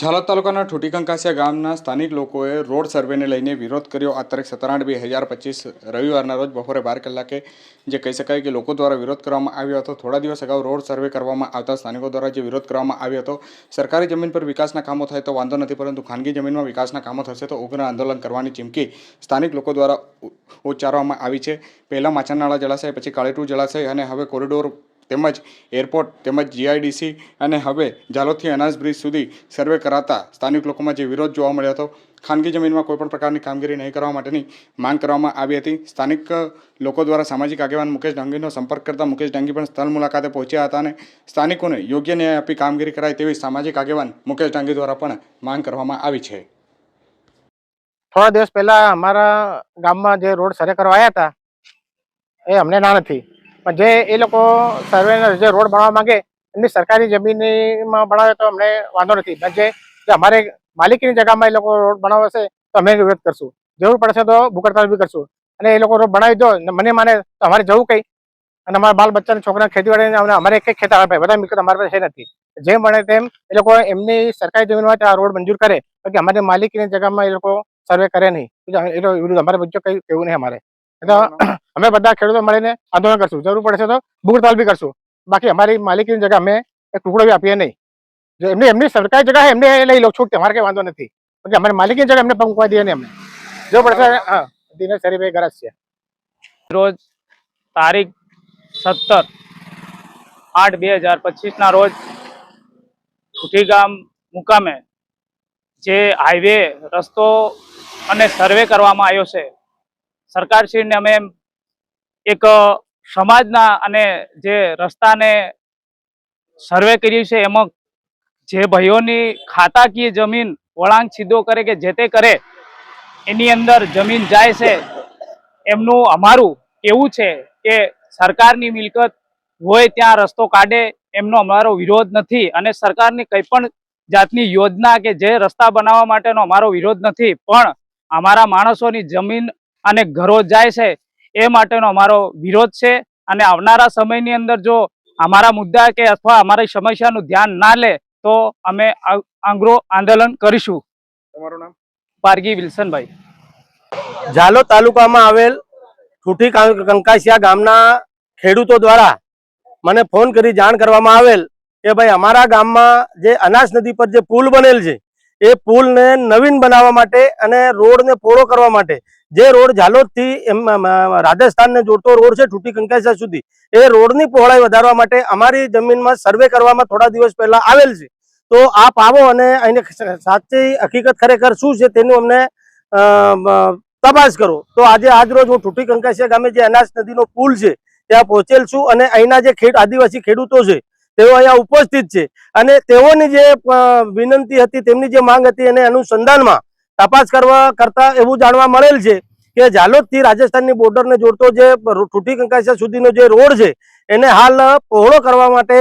ઝાલોદ તાલુકાના ઠુટી કંકાસિયા ગામના સ્થાનિક લોકોએ રોડ સર્વેને લઈને વિરોધ કર્યો। આ તારીખ 17/8/2025 રવિવારના રોજ બપોરે 12 કલાકે જે કહી શકાય કે લોકો દ્વારા વિરોધ કરવામાં આવ્યો હતો। થોડા દિવસ અગાઉ રોડ સર્વે કરવામાં આવતા સ્થાનિકો દ્વારા જે વિરોધ કરવામાં આવ્યો હતો, સરકારી જમીન પર વિકાસના કામો થાય તો વાંધો નથી, પરંતુ ખાનગી જમીનમાં વિકાસના કામો થશે તો ઉગ્ર આંદોલન કરવાની ચીમકી સ્થાનિક લોકો દ્વારા ઉચ્ચારવામાં આવી છે। પહેલાં માછાનાળા જળાશય, પછી કાળીટુ જળાશય અને હવે કોરિડોર તેમજ એરપોર્ટ તેમજ જીઆઈડીસી અને હવે ઝાલોદથી અનાજ બ્રિજ સુધી સર્વે કરાતા સ્થાનિક લોકોમાં જે વિરોધ જોવા મળ્યો હતો। ખાનગી જમીનમાં કોઈપણ પ્રકારની કામગીરી નહીં કરવા માટેની માંગ કરવામાં આવી હતી। સ્થાનિક લોકો દ્વારા સામાજિક આગેવાન મુકેશ ડાંગીનો સંપર્ક કરતા મુકેશ ડાંગી પણ સ્થળ મુલાકાતે પહોંચ્યા હતા અને સ્થાનિકોને યોગ્ય ન્યાય આપી કામગીરી કરાય તેવી સામાજિક આગેવાન મુકેશ ડાંગી દ્વારા પણ માંગ કરવામાં આવી છે। થોડા દિવસ પહેલા અમારા ગામમાં જે રોડ સર્વે કરવા આવ્યા હતા એ અમને ના નથી, પણ જે એ લોકો સર્વે જે રોડ બનાવવા માંગે એમની સરકારી જમીનમાં બનાવે તો અમને વાંધો નથી, પણ જે અમારે માલિકીની જગ્યામાં એ લોકો રોડ બનાવશે તો અમે વિરોધ કરશું। જરૂર પડશે તો ભૂખડતાલ બી કરશું અને એ લોકો રોડ બનાવી દો મને માને તો અમારે જવું કઈ, અને અમારા બાલ બચ્ચાને છોકરા ખેતીવાડી અમારે એક ખેતર આવે, બધા મિલકત અમારી પાસે છે નથી। જેમ બને તેમ એ લોકો એમની સરકારી જમીનમાં આ રોડ મંજૂર કરે, બાકી અમારી માલિકીની જગ્યામાં એ લોકો સર્વે કરે નહીં, એ વિરુદ્ધ અમારે બીજું કઈ કેવું નહીં। અમારે તો અમે બધા ખેડૂતો મળીને આંદોલન કરશું, જરૂર પડશે તો ભૂખતાલ બી કરશું, બાકી અમારી માલિકીની જગ્યા અમે એક ટુકડો બી આપીએ નહીં। જો એમની સરકારી જગ્યા એમને લઈ લો છૂટ, અમારે કઈ વાંધો નથી, બાકી અમારી માલિકીની જગ્યા એમને મૂકવા દઈએ નહીં। અમને જરૂર પડશે દિનેશ હરીભાઈ ગરજ છે। રોજ તારીખ 17/8/2025 ના રોજ ઠુટી ગામ મુકામે જે હાઈવે રસ્તો અને સર્વે કરવામાં આવ્યો છે, સરકારશ્રીને અમે એક સમાજના અને જે રસ્તાને સર્વે કર્યું છે એમાં જે ભાઈઓની ખાતાકીય જમીન વળાંક સીધો કરે કે જે તે કરે એની અંદર જમીન જાય છે, એમનું અમારું એવું છે કે સરકારની મિલકત હોય ત્યાં રસ્તો કાઢે એમનો અમારો વિરોધ નથી, અને સરકારની કંઈ પણ જાતની યોજના કે જે રસ્તા બનાવવા માટેનો અમારો વિરોધ નથી, પણ અમારા માણસોની જમીન અને ઘરો જાય છે એ માટેનો અમારો વિરોધ છે। અને આવનારા સમયની અંદર જો અમારા મુદ્દા કે અથવા અમારી સમસ્યાનું ધ્યાન ના લે તો અમે આંગ્રો આંદોલન કરીશું। તમારું નામ? પારગી વિલ્સનભાઈ। ઝાલોદ તાલુકામાં આવેલ ઠુટી કંકાસિયા ગામના ખેડૂતો દ્વારા મને ફોન કરી જાણ કરવામાં આવેલ કે ભાઈ અમારા ગામમાં જે અનાસ નદી પર જે પુલ બનેલ છે એ પુલને નવીન બનાવવા માટે અને રોડને પહોળો કરવા માટે, જે રોડ ઝાલોદથી રાજસ્થાનને જોડતો રોડ છે ઠુટી કંકાસિયા સુધી, એ રોડની પહોળાઈ વધારવા માટે અમારી જમીનમાં સર્વે કરવામાં થોડા દિવસ પહેલા આવેલ છે। તો આપ આવો અને એને સાચી હકીકત ખરેખર શું છે તેનું અમને તપાસ કરો। તો આજે આજરોજ હું ઠુટી કંકાસિયા ગામે જે અનાસ નદીનો પુલ છે ત્યાં પહોંચેલ છું અને અહીંના જે આદિવાસી ખેડૂતો છે તેઓ અહીંયા ઉપસ્થિત છે અને તેઓની જે વિનંતી હતી, તેમની જે માંગ હતી એને અનુસંધાનમાં તપાસ કરતા એવું જાણવા મળેલ છે કે ઝાલોદથી રાજસ્થાનની બોર્ડરને જોડતો જે ઠુટી કંકાસિયા સુધીનો જે રોડ છે એને હાલ પહોળો કરવા માટે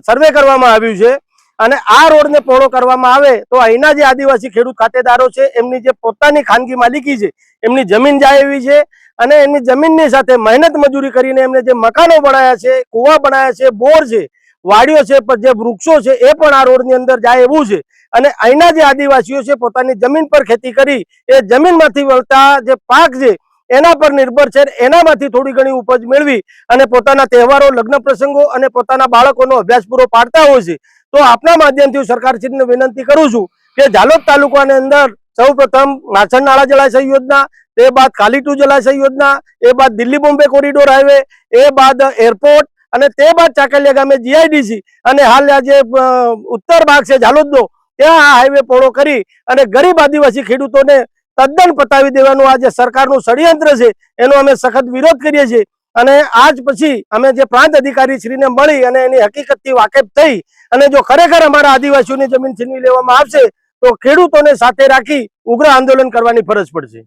સર્વે કરવામાં આવ્યું છે, અને આ રોડને પહોળો કરવામાં આવે તો અહીંના જે આદિવાસી ખેડૂત ખાતેદારો છે એમની જે પોતાની ખાનગી માલિકી છે, એમની જમીન જાય એવી છે, અને એમની જમીનની સાથે મહેનત મજૂરી કરીને એમને જે મકાનો બનાવ્યા છે, કુવા બનાવ્યા છે, બોર છે, વાડીઓ છે, જે વૃક્ષો છે એ પણ આ રોડની અંદર જાય એવું છે। અને અહીંના જે આદિવાસીઓ છે પોતાની જમીન પર ખેતી કરી એ જમીનમાંથી વળતા જે પાક છે એના પર નિર્ભર છે, એનામાંથી થોડી ઘણી ઉપજ મેળવી અને પોતાના તહેવારો, લગ્ન પ્રસંગો અને પોતાના બાળકોનો અભ્યાસ પૂરો પાડતા હોય છે। તો આપના માધ્યમથી સરકારશ્રીને વિનંતી કરું છું કે ઝાલોદ તાલુકાની અંદર સૌ પ્રથમ માછણનાળા જળાશય યોજના, તે બાદ કાલીટુ જળાશય યોજના, એ બાદ દિલ્હી બોમ્બે કોરિડોર હાઈવે, એ બાદ એરપોર્ટ અને તે બાદ ચાકલિયા ગામે જીઆઈડીસી અને હાલ જે ઉત્તર ભાગ છે ઝાલોદનો ત્યાં આ હાઈવે પહોળો કરી અને ગરીબ આદિવાસી ખેડૂતોને તદ્દન પતાવી દેવાનું આ જે સરકારનું ષડયંત્ર છે એનો અમે સખત વિરોધ કરીએ છીએ। અને આજ પછી અમે જે પ્રાંત અધિકારી શ્રીને મળી અને એની હકીકતથી વાકેફ થઈ અને જો ખરેખર અમારા આદિવાસીઓની જમીન છીનવી લેવામાં આવશે તો ખેડૂતોને સાથે રાખી ઉગ્ર આંદોલન કરવાની ફરજ પડશે।